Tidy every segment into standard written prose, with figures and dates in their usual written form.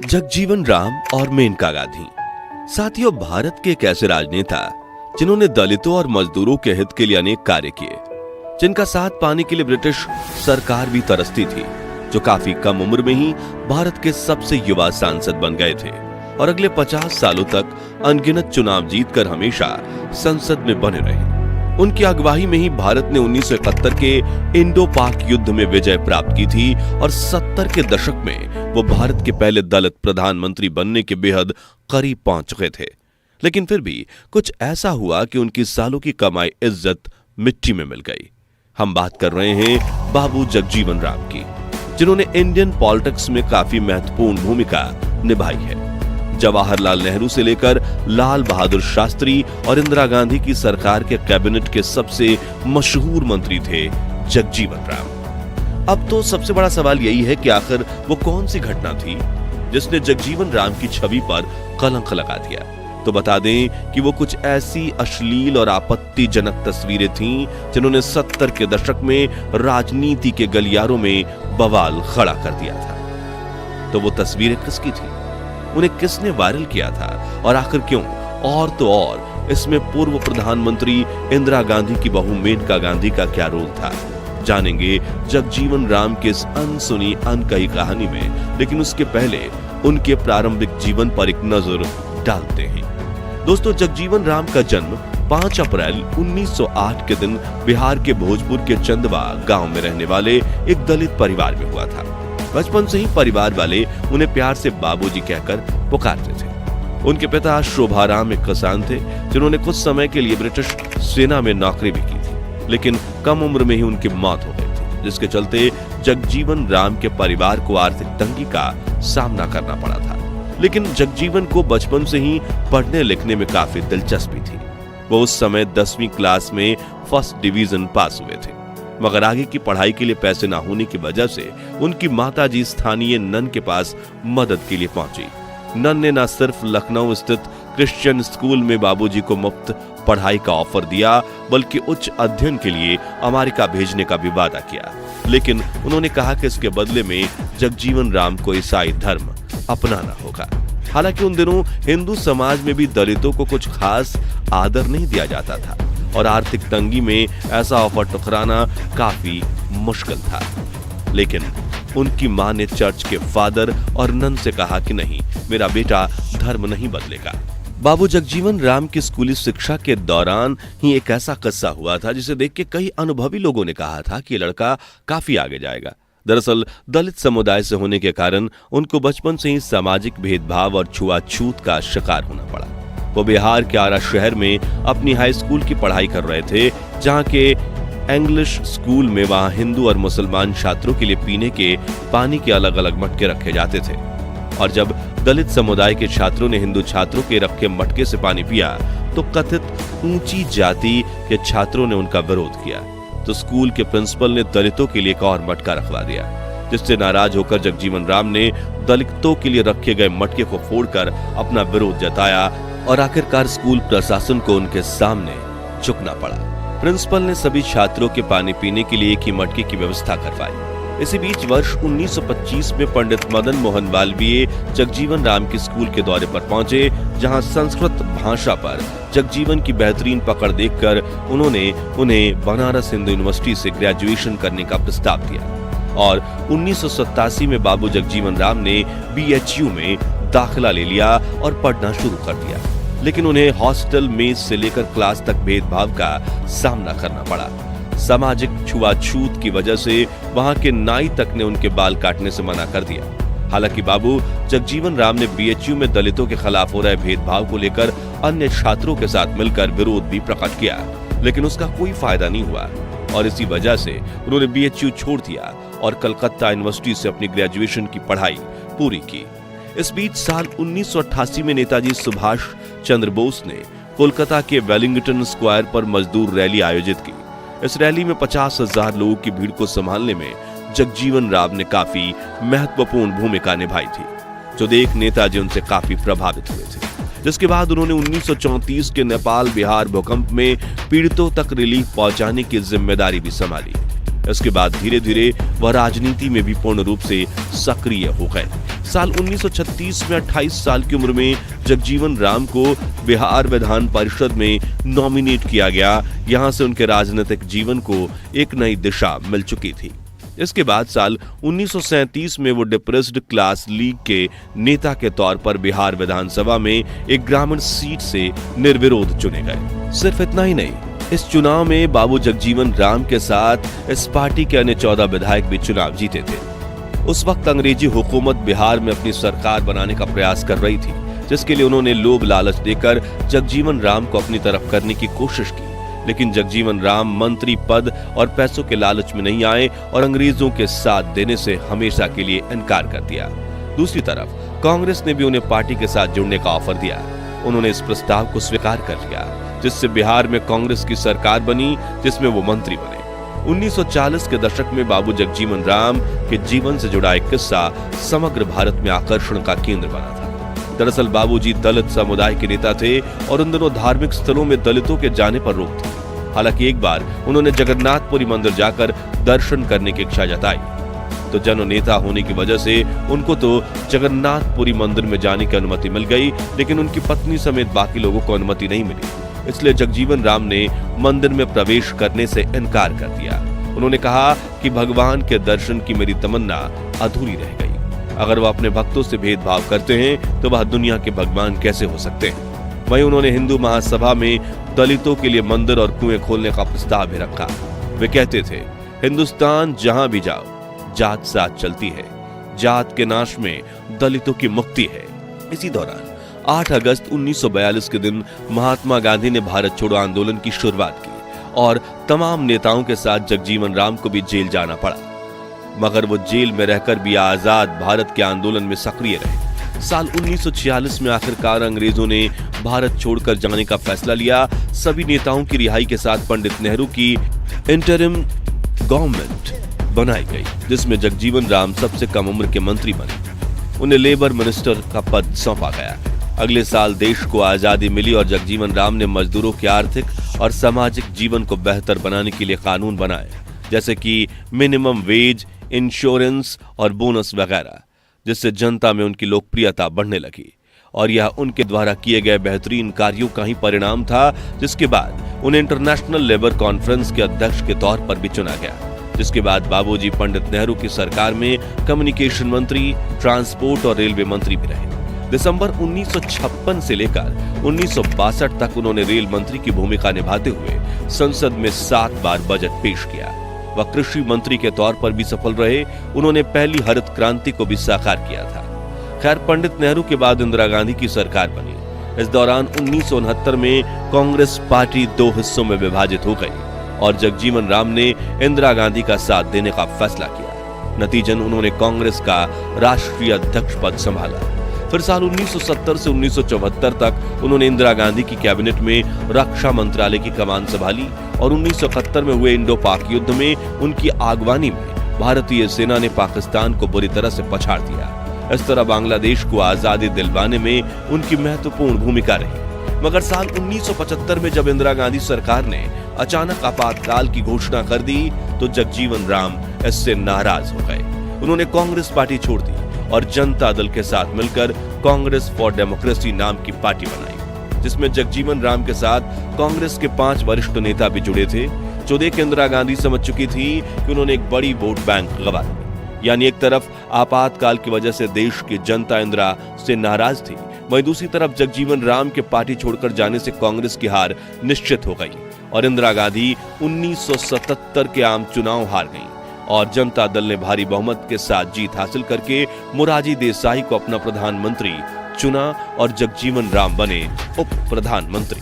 जगजीवन राम और मेनका गांधी। साथियों, भारत के एक ऐसे राजनेता जिन्होंने दलितों और मजदूरों के हित के लिए अनेक कार्य किए, जिनका साथ पाने के लिए ब्रिटिश सरकार भी तरसती थी, जो काफी कम उम्र में ही भारत के सबसे युवा सांसद बन गए थे और अगले 50 सालों तक अनगिनत चुनाव जीतकर हमेशा संसद में बने रहे। उनकी अगुवाई में ही भारत ने 1971 के इंडो पाक युद्ध में विजय प्राप्त की थी और 70 के दशक में वो भारत के पहले दलित प्रधानमंत्री बनने के बेहद करीब पहुंच चुके थे। लेकिन फिर भी कुछ ऐसा हुआ कि उनकी सालों की कमाई इज्जत मिट्टी में मिल गई। हम बात कर रहे हैं बाबू जगजीवन राम की, जिन्होंने इंडियन पॉलिटिक्स में काफी महत्वपूर्ण भूमिका निभाई है। जवाहरलाल नेहरू से लेकर लाल बहादुर शास्त्री और इंदिरा गांधी की सरकार के कैबिनेट के सबसे मशहूर मंत्री थे जगजीवन राम। अब तो सबसे बड़ा सवाल यही है कि आखिर वो कौन सी घटना थी जिसने जगजीवन राम की छवि पर कलंक लगा दिया। तो बता दें कि वो कुछ ऐसी अश्लील और आपत्तिजनक तस्वीरें थीं जिन्होंने 70 के दशक में राजनीति के गलियारों में बवाल खड़ा कर दिया था। तो वो तस्वीरें किसकी थी, उन्हें किसने वायरल किया था और आखिर क्यों? और तो और इसमें पूर्व प्रधानमंत्री इंदिरा गांधी की बहू मेनका गांधी का क्या रोल था, जानेंगे जगजीवन राम के इस अनसुनी अनकही कहानी में। लेकिन उसके पहले उनके प्रारंभिक जीवन पर एक नजर डालते हैं। दोस्तों, जगजीवन राम का जन्म 5 अप्रैल 1908 के दिन बिहार के भोजपुर के चंदवा गांव में रहने वाले एक दलित परिवार में हुआ था। बचपन से ही परिवार वाले उन्हें प्यार से बाबूजी कहकर पुकारते थे। उनके पिता शोभाराम एक किसान थे, जिन्होंने कुछ समय के लिए ब्रिटिश सेना में नौकरी भी की थी, लेकिन कम उम्र में ही उनकी मौत हो गई थी, जिसके चलते जगजीवन राम के परिवार को आर्थिक तंगी का सामना करना पड़ा था। लेकिन जगजीवन को बचपन से ही पढ़ने लिखने में काफी दिलचस्पी थी। वो उस समय 10वीं क्लास में फर्स्ट डिवीजन पास हुए थे, मगर आगे की पढ़ाई के लिए पैसे ना होने की वजह से उनकी माताजी स्थानीय नन के पास मदद के लिए पहुंची। नन ने न सिर्फ लखनऊ स्थित क्रिश्चियन स्कूल में बाबूजी को मुफ्त पढ़ाई का ऑफर दिया, बल्कि उच्च अध्ययन के लिए अमेरिका भेजने का भी वादा किया। लेकिन उन्होंने कहा कि इसके बदले में जगजीवन राम को ईसाई धर्म अपनाना होगा। हालांकि उन दिनों हिंदू समाज में भी दलितों को कुछ खास आदर नहीं दिया जाता था और आर्थिक तंगी में ऐसा ऑफर ठुकराना काफी मुश्किल था। लेकिन उनकी मां ने चर्च के फादर और नन से कहा कि नहीं, मेरा बेटा धर्म नहीं बदलेगा। बाबू जगजीवन राम की स्कूली शिक्षा के दौरान ही एक ऐसा किस्सा हुआ था जिसे देख के कई अनुभवी लोगों ने कहा था कि ये लड़का काफी आगे जाएगा। दरअसल दलित समुदाय से होने के कारण उनको बचपन से ही सामाजिक भेदभाव और छुआछूत का शिकार होना पड़ा। वो बिहार के आरा शहर में अपनी हाई स्कूल की पढ़ाई कर रहे थे, जहां के इंग्लिश स्कूल में वहां हिंदू और मुसलमान छात्रों के लिए पीने के पानी के अलग अलग मटके रखे जाते थे। और जब दलित समुदाय के छात्रों ने हिंदू छात्रों के रखे मटके से पानी पिया तो कथित ऊंची जाति के छात्रों ने उनका विरोध किया। तो स्कूल के प्रिंसिपल ने दलितों के लिए एक और मटका रखवा दिया, जिससे नाराज होकर जगजीवन राम ने दलितों के लिए रखे गए मटके को फोड़कर अपना विरोध जताया और आखिरकार स्कूल प्रशासन को उनके सामने झुकना पड़ा। प्रिंसिपल ने सभी छात्रों के पानी पीने के लिए एक ही मटके की व्यवस्था करवाई। इसी बीच वर्ष 1925 में पंडित मदन मोहन मालवीय जगजीवन राम के स्कूल के दौरे पर पहुंचे, जहां संस्कृत भाषा पर जगजीवन की बेहतरीन पकड़ देखकर उन्होंने उन्हें बनारस हिंदू यूनिवर्सिटी से ग्रेजुएशन करने का प्रस्ताव दिया और 1987 में बाबू जगजीवन राम ने BHU में दाखिला ले लिया और पढ़ना शुरू कर दिया। लेकिन उन्हें हॉस्टल मेस से लेकर क्लास तक भेदभाव का सामना करना पड़ा। सामाजिक छुआछूत की वजह से वहां के नाई तक ने उनके बाल काटने से मना कर दिया। हालांकि बाबू जगजीवन राम ने BHU में दलितों के खिलाफ हो रहे भेदभाव को लेकर अन्य छात्रों के साथ मिलकर विरोध भी प्रकट किया, लेकिन उसका कोई फायदा नहीं हुआ और इसी वजह से उन्होंने BHU छोड़ दिया और कलकत्ता यूनिवर्सिटी से अपनी ग्रेजुएशन की पढ़ाई पूरी की। इस बीच साल 1988 में नेताजी सुभाष चंद्र बोस ने कोलकाता के वेलिंगटन स्क्वायर पर मजदूर रैली आयोजित की। इस रैली में 50,000 लोगों की भीड़ को संभालने में जगजीवन राम ने काफी महत्वपूर्ण भूमिका निभाई थी, जो देख नेताजी उनसे काफी प्रभावित हुए थे। जिसके बाद उन्होंने 1934 के नेपाल बिहार भूकंप में पीड़ितों तक रिलीफ पहुंचाने की जिम्मेदारी भी संभाली। इसके बाद धीरे धीरे वह राजनीति में भी पूर्ण रूप से सक्रिय हो गए। साल 1936 में 28 साल की उम्र में जगजीवन राम को बिहार विधान परिषद में नॉमिनेट किया गया। यहां से उनके राजनीतिक जीवन को एक नई दिशा मिल चुकी थी। इसके बाद साल 1937 में वो डिप्रेस्ड क्लास लीग के नेता के तौर पर बिहार विधानसभा में एक ग्रामीण सीट से निर्विरोध चुने गए। सिर्फ इतना ही नहीं, इस चुनाव में बाबू जगजीवन राम के साथ इस पार्टी के अन्य 14 विधायक भी चुनाव जीते थे। उस वक्त अंग्रेजी हुकूमत बिहार में अपनी सरकार बनाने का प्रयास कर रही थी, जिसके लिए उन्होंने लोभ लालच देकर जगजीवन राम को अपनी तरफ करने की कोशिश की। लेकिन जगजीवन राम मंत्री पद और पैसों के लालच में नहीं आए और अंग्रेजों के साथ देने से हमेशा के लिए इनकार कर दिया। दूसरी तरफ कांग्रेस ने भी उन्हें पार्टी के साथ जुड़ने का ऑफर दिया। उन्होंने इस प्रस्ताव को स्वीकार कर लिया, जिससे बिहार में कांग्रेस की सरकार बनी, जिसमें वो मंत्री बने। 1940 के दशक में बाबू जगजीवन राम के जीवन से जुड़ा एक किस्सा समग्र भारत में आकर्षण का केंद्र बना था। दरअसल बाबूजी दलित समुदाय के नेता थे और उन दिनों धार्मिक स्थलों में दलितों के जाने पर रोक थी। हालांकि एक बार उन्होंने जगन्नाथपुरी मंदिर जाकर दर्शन करने की इच्छा जताई, तो जननेता होने की वजह से उनको तो जगन्नाथपुरी मंदिर में जाने की अनुमति मिल गई, लेकिन उनकी पत्नी समेत बाकी लोगों को अनुमति नहीं मिली। इसलिए जगजीवन राम ने मंदिर में प्रवेश करने से इनकार कर दिया। उन्होंने कहा कि भगवान के दर्शन की मेरी तमन्ना अधूरी रह गई। अगर वह अपने भक्तों से भेदभाव करते हैं तो वह दुनिया के भगवान कैसे हो सकते हैं। वहीं उन्होंने हिंदू महासभा में दलितों के लिए मंदिर और कुएं खोलने का प्रस्ताव भी रखा। वे कहते थे, हिंदुस्तान जहां भी जाओ जात साथ चलती है, जात के नाश में दलितों की मुक्ति है। इसी दौरान 8 अगस्त 1942 के दिन महात्मा गांधी ने भारत छोड़ो आंदोलन की शुरुआत की और तमाम नेताओं के साथ जगजीवन राम को भी जेल जाना पड़ा, मगर वो जेल में रहकर भी आजाद भारत के आंदोलन में सक्रिय रहे। साल 1946 में आखिरकार अंग्रेजों ने भारत छोड़कर जाने का फैसला लिया। सभी नेताओं की रिहाई के साथ पंडित नेहरू की इंटरिम गवर्नमेंट बनाई गई, जिसमें जगजीवन राम सबसे कम उम्र के मंत्री बने। उन्हें लेबर मिनिस्टर का पद सौंपा गया। अगले साल देश को आजादी मिली और जगजीवन राम ने मजदूरों के आर्थिक और सामाजिक जीवन को बेहतर बनाने के लिए कानून बनाए, जैसे कि मिनिमम वेज, इंश्योरेंस और बोनस वगैरह, जिससे जनता में उनकी लोकप्रियता बढ़ने लगी। और यह उनके द्वारा किए गए बेहतरीन कार्यों का ही परिणाम था, जिसके बाद उन्हें इंटरनेशनल लेबर कॉन्फ्रेंस के अध्यक्ष के तौर पर भी चुना गया। जिसके बाद बाबूजी पंडित नेहरू की सरकार में कम्युनिकेशन मंत्री, ट्रांसपोर्ट और रेलवे मंत्री भी रहे। दिसंबर 1956 से लेकर 1962 तक उन्होंने रेल मंत्री की भूमिका निभाते हुए संसद में 7 बार बजट पेश किया। वह कृषि मंत्री के तौर पर भी सफल रहे। उन्होंने पहली हरित क्रांति को भी साकार किया था। खैर, पंडित नेहरू के बाद इंदिरा गांधी की सरकार बनी। इस दौरान 1969 में कांग्रेस पार्टी 2 हिस्सों में विभाजित हो गई और जगजीवन राम ने इंदिरा गांधी का साथ देने का फैसला किया। नतीजन उन्होंने कांग्रेस का राष्ट्रीय अध्यक्ष पद संभाला। फिर साल 1970 से 1974 तक उन्होंने इंदिरा गांधी की कैबिनेट में रक्षा मंत्रालय की कमान संभाली और 1971 में हुए इंडो पाक युद्ध में उनकी आगवानी में भारतीय सेना ने पाकिस्तान को बुरी तरह से पछाड़ दिया। इस तरह बांग्लादेश को आजादी दिलवाने में उनकी महत्वपूर्ण भूमिका रही। मगर साल 1975 में जब इंदिरा गांधी सरकार ने अचानक आपातकाल की घोषणा कर दी तो जगजीवन राम इससे नाराज हो गए। उन्होंने कांग्रेस पार्टी छोड़ दी और जनता दल के साथ मिलकर कांग्रेस फॉर डेमोक्रेसी नाम की पार्टी बनाई, जिसमें जगजीवन राम के साथ कांग्रेस के 5 वरिष्ठ नेता भी जुड़े थे। जो देख इंदिरा गांधी समझ चुकी थी कि उन्होंने एक बड़ी वोट बैंक गंवा दी। यानी एक तरफ आपातकाल की वजह से देश की जनता इंदिरा से नाराज थी, वहीं दूसरी तरफ जगजीवन राम के पार्टी छोड़कर जाने से कांग्रेस की हार निश्चित हो गई और इंदिरा गांधी 1977 के आम चुनाव हार गईं और जनता दल ने भारी बहुमत के साथ जीत हासिल करके मोरारजी देसाई को अपना प्रधानमंत्री चुना और जगजीवन राम बने उप प्रधानमंत्री।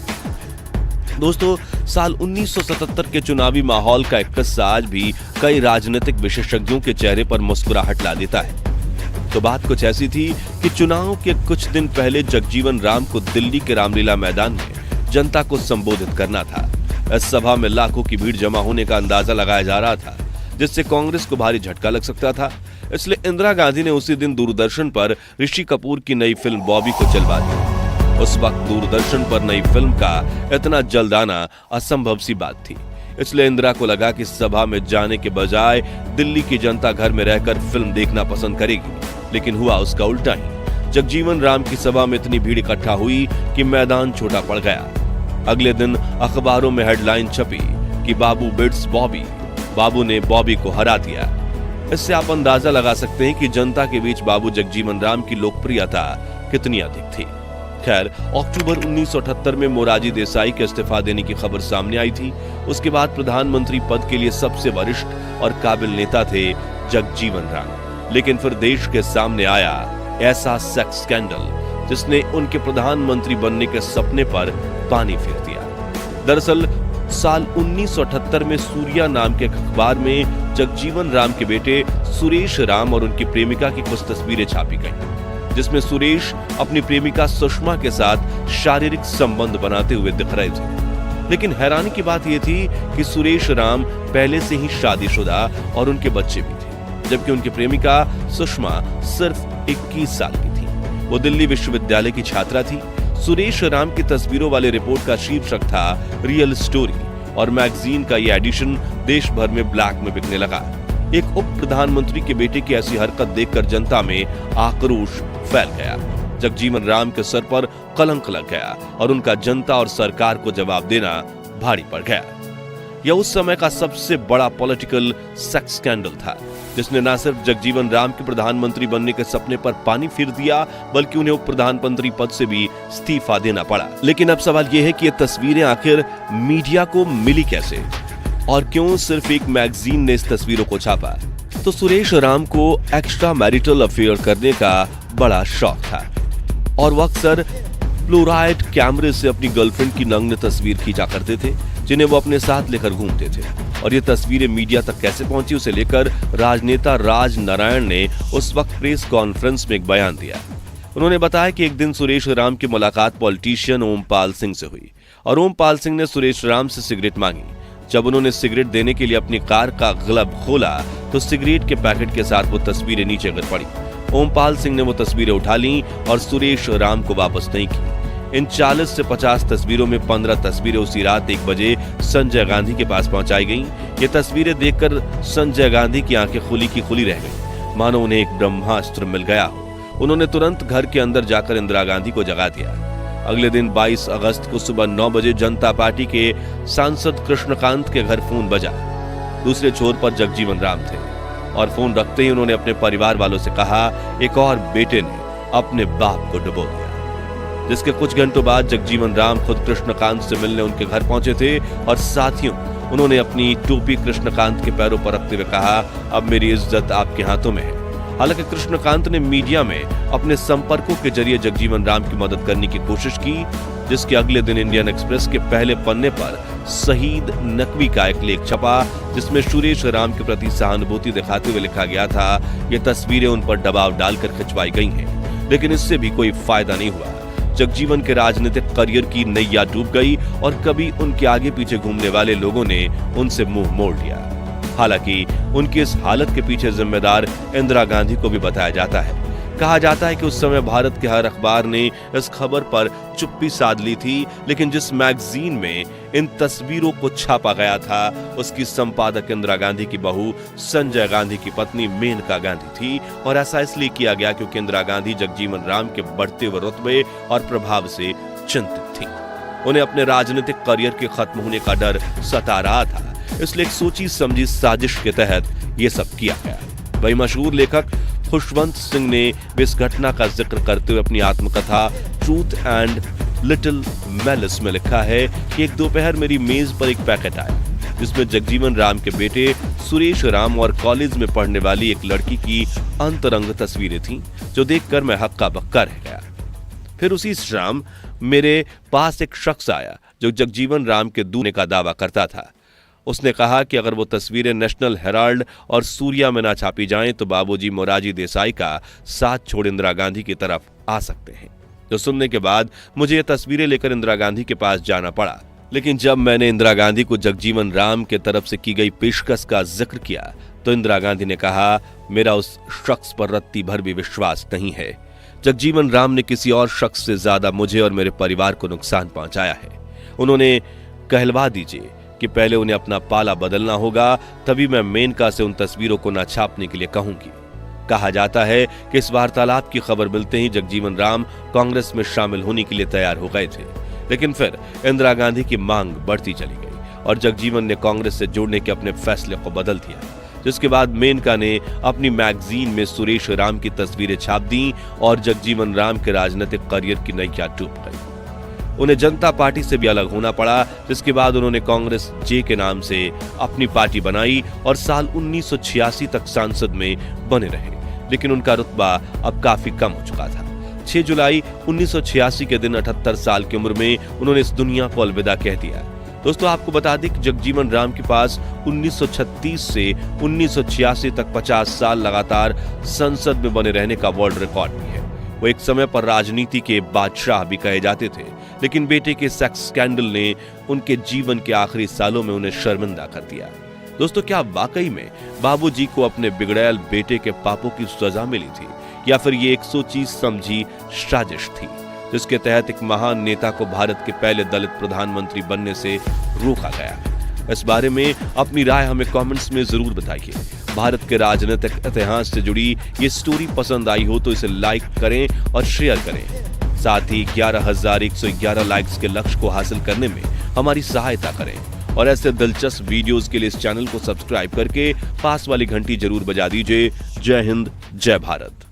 दोस्तों, साल 1977 के चुनावी माहौल का एक किस्सा आज भी कई राजनीतिक विशेषज्ञों के चेहरे पर मुस्कुराहट ला देता है। तो बात कुछ ऐसी थी कि चुनाव के कुछ दिन पहले जगजीवन राम को दिल्ली के रामलीला मैदान में जनता को संबोधित करना था। इस सभा में लाखों की भीड़ जमा होने का अंदाजा लगाया जा रहा था, जिससे कांग्रेस को भारी झटका लग सकता था। इसलिए इंदिरा गांधी ने उसी दिन दूरदर्शन पर ऋषि कपूर की नई फिल्म बॉबी को चलवा दिया। उस वक्त दूरदर्शन पर नई फिल्म का इतना जल्द आना असंभव सी बात थी। इसलिए इंदिरा को लगा कि सभा में जाने के बजाय दिल्ली की जनता घर में रहकर फिल्म देखना पसंद करेगी, लेकिन हुआ उसका उल्टा ही। जगजीवन राम की सभा में इतनी भीड़ इकट्ठा हुई कि मैदान छोटा पड़ गया। अगले दिन अखबारों में हेडलाइन छपी कि बाबू बिट्स बॉबी, बाबू ने बॉबी को हरा दिया। इससे आप अंदाजा लगा सकते हैं कि जनता के बीच बाबू जगजीवन राम की लोकप्रियता कितनी अधिक थी। खैर, अक्टूबर 1978 में मोरारजी देसाई के इस्तीफा देने की खबर सामने आई थी। उसके बाद प्रधानमंत्री पद के लिए सबसे वरिष्ठ और काबिल नेता थे जगजीवन राम। लेकिन फिर देश के सामने आया ऐसा सेक्स स्कैंडल जिसने उनके प्रधानमंत्री बनने के सपने पर पानी फेर दिया। दरअसल साल 1978 में सूर्या नाम के अखबार में जगजीवन राम के बेटे सुरेश राम और उनकी प्रेमिका की कुछ तस्वीरें छापी गईं, जिसमें सुरेश अपनी प्रेमिका सुषमा के साथ शारीरिक संबंध बनाते हुए दिख रहे थे। लेकिन हैरानी की बात यह थी कि सुरेश राम पहले से ही शादीशुदा और उनके बच्चे भी थे, जबकि उनकी प्रेमिका सुषमा सिर्फ 21 साल की थी। वो दिल्ली विश्वविद्यालय की छात्रा थी। सुरेश राम की तस्वीरों वाले रिपोर्ट का शीर्षक था रियल स्टोरी और मैगजीन का यह एडिशन देश भर में ब्लैक में बिकने लगा। एक उप प्रधानमंत्री के बेटे की ऐसी हरकत देखकर जनता में आक्रोश फैल गया। जगजीवन राम के सर पर कलंक लग गया और उनका जनता और सरकार को जवाब देना भारी पड़ गया। यह उस समय का सबसे बड़ा पॉलिटिकल सेक्स स्कैंडल था, जिसने न सिर्फ जगजीवन राम के प्रधानमंत्री बनने के सपने पर पानी फिर दिया, बल्कि उन्हें उप प्रधानमंत्री पद से भी इस्तीफा देना पड़ा। लेकिन अब सवाल यह है कि ये तस्वीरें आखिर मीडिया को मिली कैसे और क्यों सिर्फ एक मैगजीन ने इस तस्वीरों को छापा? तो सुरेश राम को एक्स्ट्रा मैरिटल अफेयर करने का बड़ा शौक था और वो अक्सर प्लोराइड कैमरे से अपनी गर्लफ्रेंड की नग्न तस्वीर खींचा करते थे, जिन्हें वो अपने साथ लेकर घूमते थे। और ये तस्वीरें मीडिया तक कैसे पहुंची, उसे लेकर राजनेता राज नारायण ने उस वक्त प्रेस कॉन्फ्रेंस में एक बयान दिया। उन्होंने बताया कि एक दिन सुरेश राम की मुलाकात पॉलिटिशियन ओमपाल सिंह से हुई और ओमपाल सिंह ने सुरेश राम से सिगरेट मांगी। जब उन्होंने सिगरेट देने के लिए अपनी कार का ग्लब खोला तो सिगरेट के पैकेट के साथ वो तस्वीरें नीचे गिर पड़ी। ओमपाल सिंह ने वो तस्वीरें उठा लीं और सुरेश राम को वापस नहीं की। इन 40 से 50 तस्वीरों में 15 तस्वीरें उसी रात 1 बजे संजय गांधी के पास पहुंचाई गईं। ये तस्वीरें देखकर संजय गांधी की आंखें खुली की खुली रह गईं, मानो उन्हें एक ब्रह्मास्त्र मिल गया हो। उन्होंने तुरंत घर के अंदर जाकर इंदिरा गांधी को जगा दिया। अगले दिन 22 अगस्त को सुबह 9 बजे जनता पार्टी के सांसद कृष्णकांत के घर फोन बजा। दूसरे छोर पर जगजीवन राम थे और फोन रखते ही उन्होंने अपने परिवार वालों से कहा, एक और बेटे ने अपने बाप को डुबो दिया। जिसके कुछ घंटों बाद जगजीवन राम खुद कृष्णकांत से मिलने उनके घर पहुंचे थे और साथियों उन्होंने अपनी टोपी कृष्णकांत के पैरों पर रखते हुए कहा, अब मेरी इज्जत आपके हाथों में है। हालांकि कृष्णकांत ने मीडिया में अपने संपर्कों के जरिए जगजीवन राम की मदद करने की कोशिश की, जिसके अगले दिन इंडियन एक्सप्रेस के पहले पन्ने पर शहीद नकवी का एक लेख छपा, जिसमें सुरेश राम के प्रति सहानुभूति दिखाते हुए लिखा गया था, ये तस्वीरें उन पर दबाव डालकर खिंचवाई गई हैं। लेकिन इससे भी कोई फायदा नहीं हुआ। जगजीवन के राजनीतिक करियर की नैया डूब गई और कभी उनके आगे पीछे घूमने वाले लोगों ने उनसे मुंह मोड़ लिया। हालांकि उनकी इस हालत के पीछे जिम्मेदार इंदिरा गांधी को भी बताया जाता है। कहा जाता है कि उस समय भारत के हर अखबार ने इस खबर पर चुप्पी साध ली थी, लेकिन जिस मैगजीन में इन तस्वीरों को छापा गया था उसकी संपादक इंदिरा गांधी की बहू संजय गांधी की पत्नी मेनका गांधी थी। और ऐसा इसलिए किया गया क्योंकि इंदिरा गांधी जगजीवन राम के बढ़ते हुए रुतबे और प्रभाव से चिंतित थी। उन्हें अपने राजनीतिक करियर के खत्म होने का डर सता रहा था, इसलिए एक सोची समझी साजिश के तहत यह सब किया गया। वही मशहूर लेखक खुशवंत सिंह ने इस घटना का जिक्र करते हुए अपनी आत्मकथा ट्रूथ एंड लिटिल मैलिस में लिखा है कि एक दोपहर मेरी मेज पर एक पैकेट आया, जिसमें जगजीवन राम के बेटे सुरेश राम और कॉलेज में पढ़ने वाली एक लड़की की अंतरंग तस्वीरें थीं, जो देखकर मैं हक्का बक्का रह गया। फिर उसी शाम मेरे पास एक शख्स आया जो जगजीवन राम के दूल्हे का दावा करता था। उसने कहा कि अगर वो तस्वीरें नेशनल हेराल्ड और सूर्या में ना छापी जाएं तो बाबूजी मोरारजी देसाई का साथ छोड़ इंदिरा गांधी की तरफ आ सकते हैं। जो सुनने के बाद मुझे ये तस्वीरें लेकर इंदिरा गांधी के पास जाना पड़ा। लेकिन जब मैंने इंदिरा गांधी को जगजीवन राम के तरफ से की गई पेशकश का जिक्र किया तो इंदिरा गांधी ने कहा, मेरा उस शख्स पर रत्ती भर भी विश्वास नहीं है। जगजीवन राम ने किसी और शख्स से ज्यादा मुझे और मेरे परिवार को नुकसान पहुंचाया है। उन्होंने कहलवा दीजिए कि पहले उन्हें अपना पाला बदलना होगा, तभी मैं मेनका से उन तस्वीरों को न छापने के लिए कहूंगी। कहा जाता है कि इस वार्तालाप की खबर मिलते ही जगजीवन राम कांग्रेस में शामिल होने के लिए तैयार हो गए थे, लेकिन फिर इंदिरा गांधी की मांग बढ़ती चली गई और जगजीवन ने कांग्रेस से जुड़ने के अपने फैसले को बदल दिया, जिसके बाद मेनका ने अपनी मैगजीन में सुरेश राम की तस्वीरें छाप दी और जगजीवन राम के राजनीतिक करियर की नैया टूट गई। उन्हें जनता पार्टी से भी अलग होना पड़ा, जिसके बाद उन्होंने कांग्रेस जे के नाम से अपनी पार्टी बनाई और साल 1986 तक सांसद में बने रहे, लेकिन उनका रुतबा अब काफी कम हो चुका था। 6 जुलाई 1986 के दिन 78 साल की उम्र में उन्होंने इस दुनिया को अलविदा कह दिया। दोस्तों, आपको बता दें कि जगजीवन राम के पास 1936 से 1986 तक 50 साल लगातार संसद में बने रहने का वर्ल्ड रिकॉर्ड भी है। वो एक समय पर राजनीति के बादशाह भी कहे जाते थे, लेकिन बेटे के सेक्स स्कैंडल ने उनके जीवन के आखिरी सालों में उन्हें शर्मिंदा कर दिया। दोस्तों, क्या वाकई में बाबूजी को अपने बिगड़ैल बेटे के पापों की सजा मिली थी, या फिर ये एक सोची समझी साजिश थी जिसके तहत एक महान नेता को भारत के पहले दलित प्रधानमंत्री बनने से रोका गया? इस बारे में अपनी राय हमें कमेंट्स में जरूर बताइए। भारत के राजनीतिक इतिहास से जुड़ी ये स्टोरी पसंद आई हो तो इसे लाइक करें और शेयर करें। साथ ही 11,111 लाइक्स के लक्ष्य को हासिल करने में हमारी सहायता करें और ऐसे दिलचस्प वीडियोस के लिए इस चैनल को सब्सक्राइब करके पास वाली घंटी जरूर बजा दीजिए। जय हिंद, जय भारत।